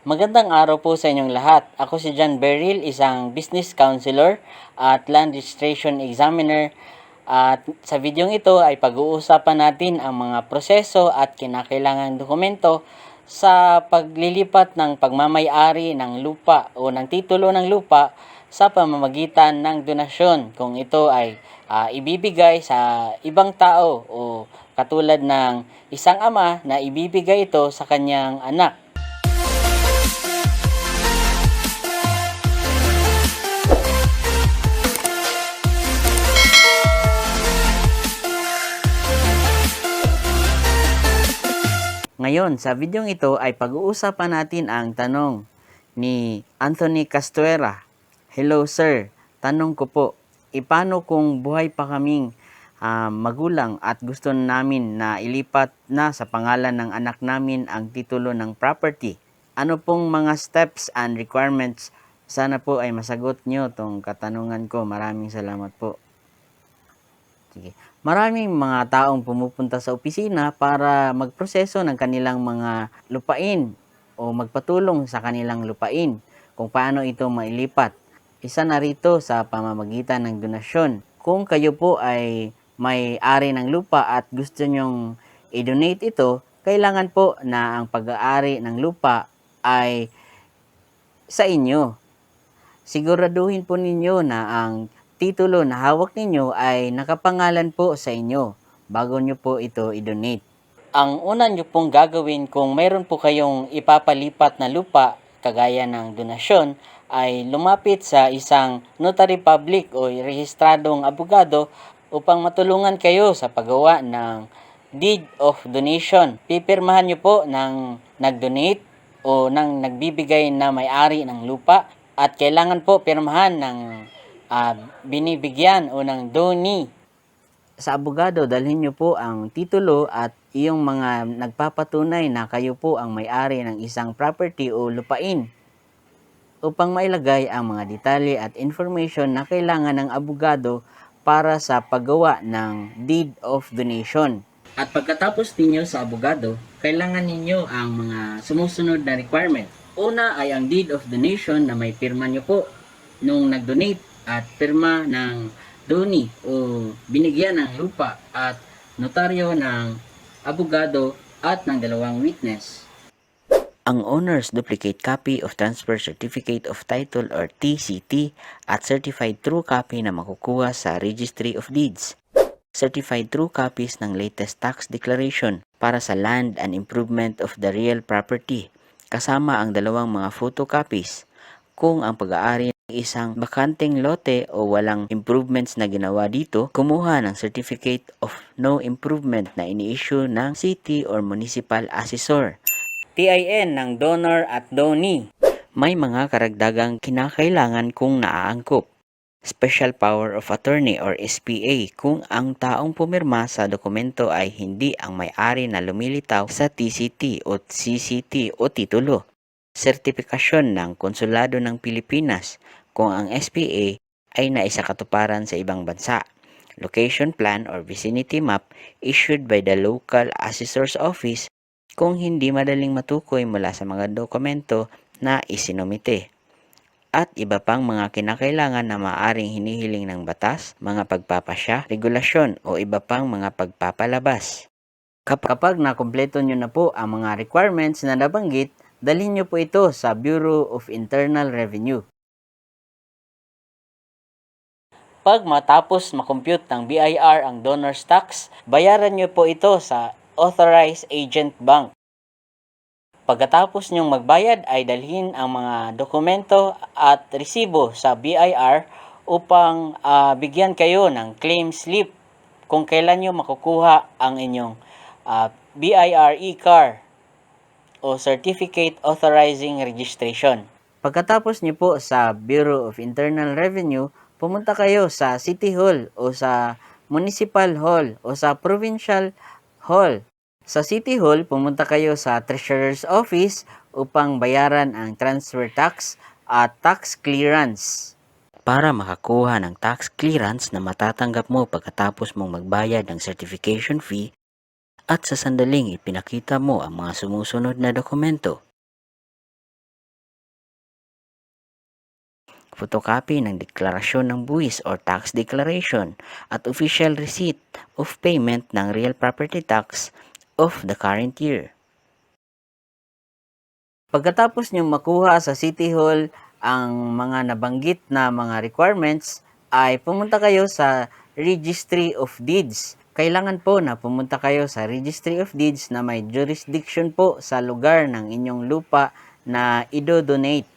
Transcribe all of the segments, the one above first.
Magandang araw po sa inyong lahat. Ako si John Beryl, isang business counselor at land registration examiner. At sa videong ito ay pag-uusapan natin ang mga proseso at kinakailangang dokumento sa paglilipat ng pagmamay-ari ng lupa o ng titulo ng lupa sa pamamagitan ng donasyon kung ito ay ibibigay sa ibang tao o katulad ng isang ama na ibibigay ito sa kanyang anak. Ngayon, sa videong ito ay pag-uusapan natin ang tanong ni Anthony Castuera. Hello sir, tanong ko po, paano kung buhay pa kaming magulang at gusto namin na ilipat na sa pangalan ng anak namin ang titulo ng property? Ano pong mga steps and requirements? Sana po ay masagot nyo tong katanungan ko. Maraming salamat po. Sige. Maraming mga taong pumupunta sa opisina para magproseso ng kanilang mga lupain o magpatulong sa kanilang lupain kung paano ito mailipat. Isa na rito sa pamamagitan ng donasyon. Kung kayo po ay may-ari ng lupa at gusto nyong i-donate ito, kailangan po na ang pag-aari ng lupa ay sa inyo. Siguraduhin po ninyo na ang titulo na hawak ninyo ay nakapangalan po sa inyo bago nyo po ito i-donate. Ang una nyo pong gagawin kung mayroon po kayong ipapalipat na lupa kagaya ng donasyon ay lumapit sa isang notary public o rehistradong abogado upang matulungan kayo sa paggawa ng deed of donation. Pipirmahan nyo po ng nag-donate o ng nagbibigay na may-ari ng lupa at kailangan po pirmahan ng binibigyan o ng donee. Sa abogado, dalhin nyo po ang titulo at iyong mga nagpapatunay na kayo po ang may-ari ng isang property o lupain upang mailagay ang mga detalye at information na kailangan ng abogado para sa paggawa ng deed of donation. At pagkatapos ninyo sa abogado, kailangan ninyo ang mga sumusunod na requirement. Una ay ang deed of donation na may pirma nyo po nung nag-donate at pirma ng donee o binigyan ng lupa at notaryo ng abogado at ng dalawang witness. Ang owner's duplicate copy of transfer certificate of title or TCT at certified true copy na makukuha sa Registry of Deeds. Certified true copies ng latest tax declaration para sa land and improvement of the real property kasama ang dalawang mga photocopies kung ang pag-aari ng isang bakanteng lote o walang improvements na ginawa dito, kumuha ng certificate of no improvement na ini-issue ng city or municipal assessor. TIN ng donor at donee. May mga karagdagang kinakailangan kung naaangkop. Special Power of Attorney or SPA kung ang taong pumirma sa dokumento ay hindi ang may-ari na lumilitaw sa TCT o CCT o titulo. Sertipikasyon ng Konsulado ng Pilipinas kung ang SPA ay naisakatuparan sa ibang bansa. Location plan or vicinity map issued by the local assessor's office kung hindi madaling matukoy mula sa mga dokumento na isinumite. At iba pang mga kinakailangan na maaaring hinihiling ng batas, mga pagpapasya, regulasyon o iba pang mga pagpapalabas. Kapag nakumpleto nyo na po ang mga requirements na nabanggit, dalhin nyo po ito sa Bureau of Internal Revenue. Pag matapos makompute ng BIR ang donor's tax, bayaran nyo po ito sa Authorized Agent Bank. Pagkatapos nyong magbayad ay dalhin ang mga dokumento at resibo sa BIR upang bigyan kayo ng claim slip kung kailan nyo makukuha ang inyong BIR e-car o Certificate Authorizing Registration. Pagkatapos nyo po sa Bureau of Internal Revenue, pumunta kayo sa City Hall o sa Municipal Hall o sa Provincial Hall. Sa City Hall, pumunta kayo sa Treasurer's Office upang bayaran ang transfer tax at tax clearance. Para makakuha ng tax clearance na matatanggap mo pagkatapos mong magbayad ng certification fee at sa sandaling ipinakita mo ang mga sumusunod na dokumento. photocopy ng deklarasyon ng buwis or tax declaration, at official receipt of payment ng real property tax of the current year. Pagkatapos nyo makuha sa City Hall ang mga nabanggit na mga requirements, ay pumunta kayo sa Registry of Deeds. Kailangan po na pumunta kayo sa Registry of Deeds na may jurisdiction po sa lugar ng inyong lupa na idodonate.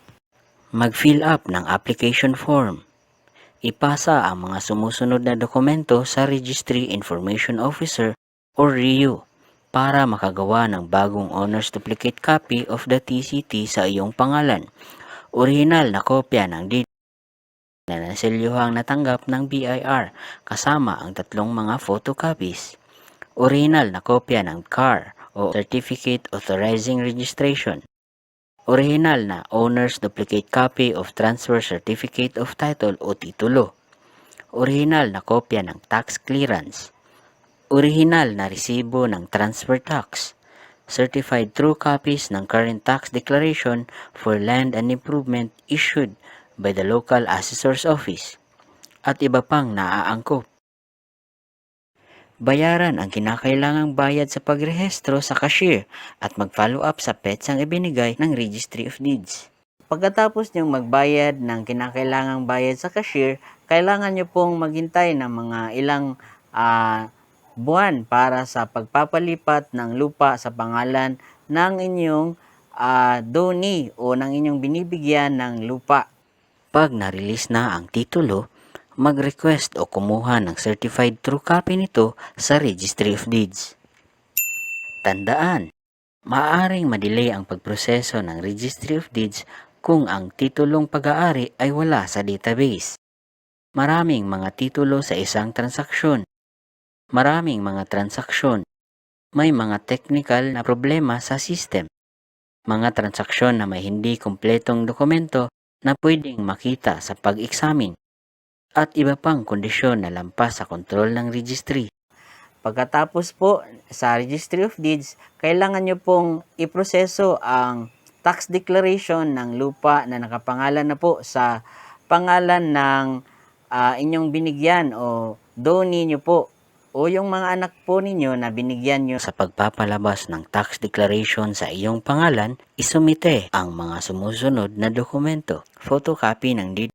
Mag-fill up ng application form. Ipasa ang mga sumusunod na dokumento sa Registry Information Officer o RIO para makagawa ng bagong owner's duplicate copy of the TCT sa iyong pangalan. Orihinal na kopya ng deed na naselyuhang natanggap ng BIR kasama ang tatlong mga photocopies. Orihinal na kopya ng CAR o Certificate Authorizing Registration. Orihinal na owner's duplicate copy of Transfer Certificate of Title o titulo. Orihinal na kopya ng tax clearance. Orihinal na resibo ng transfer tax. Certified true copies ng current tax declaration for land and improvement issued by the local assessor's office. At iba pang naaangkop. Bayaran ang kinakailangang bayad sa pagrehistro sa cashier at mag-follow up sa petsang ibinigay ng Registry of Deeds. Pagkatapos niyong magbayad ng kinakailangang bayad sa cashier, kailangan niyo pong maghintay ng mga ilang buwan para sa pagpapalipat ng lupa sa pangalan ng inyong donee o ng inyong binibigyan ng lupa. Pag na-release na ang titulo, mag-request o kumuha ng certified true copy nito sa Registry of Deeds. Tandaan, maaaring madelay ang pagproseso ng Registry of Deeds kung ang titulong pag-aari ay wala sa database. Maraming mga titulo sa isang transaksyon. Maraming mga transaksyon. May mga technical na problema sa system. Mga transaksyon na may hindi kumpletong dokumento na pwedeng makita sa pag-examine. At iba pang kondisyon na lampas sa kontrol ng registry. Pagkatapos po sa Registry of Deeds, kailangan nyo pong iproseso ang tax declaration ng lupa na nakapangalan na po sa pangalan ng inyong binigyan o donee nyo po o yung mga anak po ninyo na binigyan nyo. Sa pagpapalabas ng tax declaration sa iyong pangalan, isumite ang mga sumusunod na dokumento. Photocopy ng deed,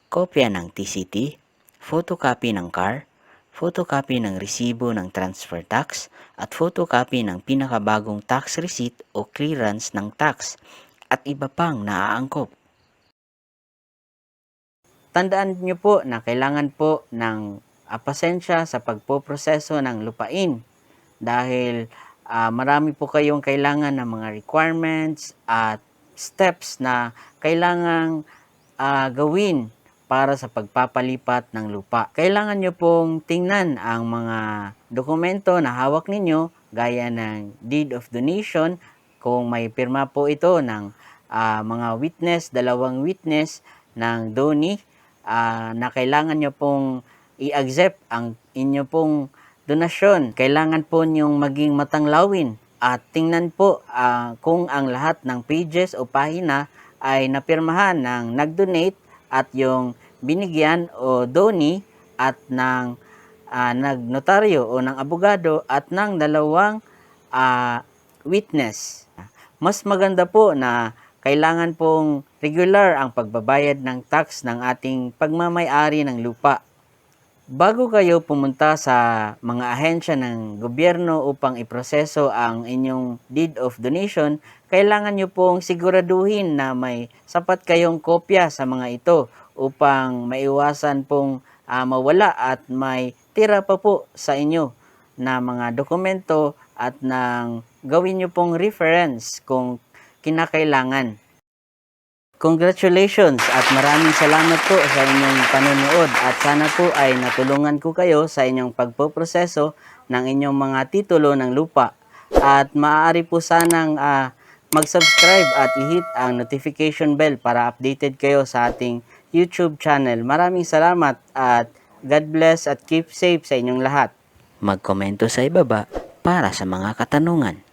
kopya ng TCT, photocopy ng CAR, photocopy ng resibo ng transfer tax, at photocopy ng pinakabagong tax receipt o clearance ng tax, at iba pang naaangkop. Tandaan niyo po na kailangan po ng pasensya sa pagpoproseso ng lupain dahil marami po kayong kailangan ng mga requirements at steps na kailangang gawin para sa pagpapalipat ng lupa. Kailangan nyo pong tingnan ang mga dokumento na hawak ninyo gaya ng deed of donation kung may pirma po ito ng mga witness, dalawang witness ng donee na kailangan nyo pong i-accept ang inyo pong donasyon. Kailangan po nyong maging matanglawin at tingnan po kung ang lahat ng pages o pahina ay napirmahan ng nag-donate at yung binigyan o donee at ng nagnotaryo o ng abogado at ng dalawang witness. Mas maganda po na kailangan pong regular ang pagbabayad ng tax ng ating pagmamay-ari ng lupa. Bago kayo pumunta sa mga ahensya ng gobyerno upang iproseso ang inyong deed of donation, kailangan nyo pong siguraduhin na may sapat kayong kopya sa mga ito upang maiwasan pong mawala at may tira pa po sa inyo na mga dokumento at nang gawin nyo pong reference kung kinakailangan. Congratulations at maraming salamat po sa inyong panonood at sana po ay natulungan ko kayo sa inyong pagpoproseso ng inyong mga titulo ng lupa at maaari po sanang mag-subscribe at i-hit ang notification bell para updated kayo sa ating YouTube channel. Maraming salamat at God bless at keep safe sa inyong lahat. Magkomento sa ibaba para sa mga katanungan.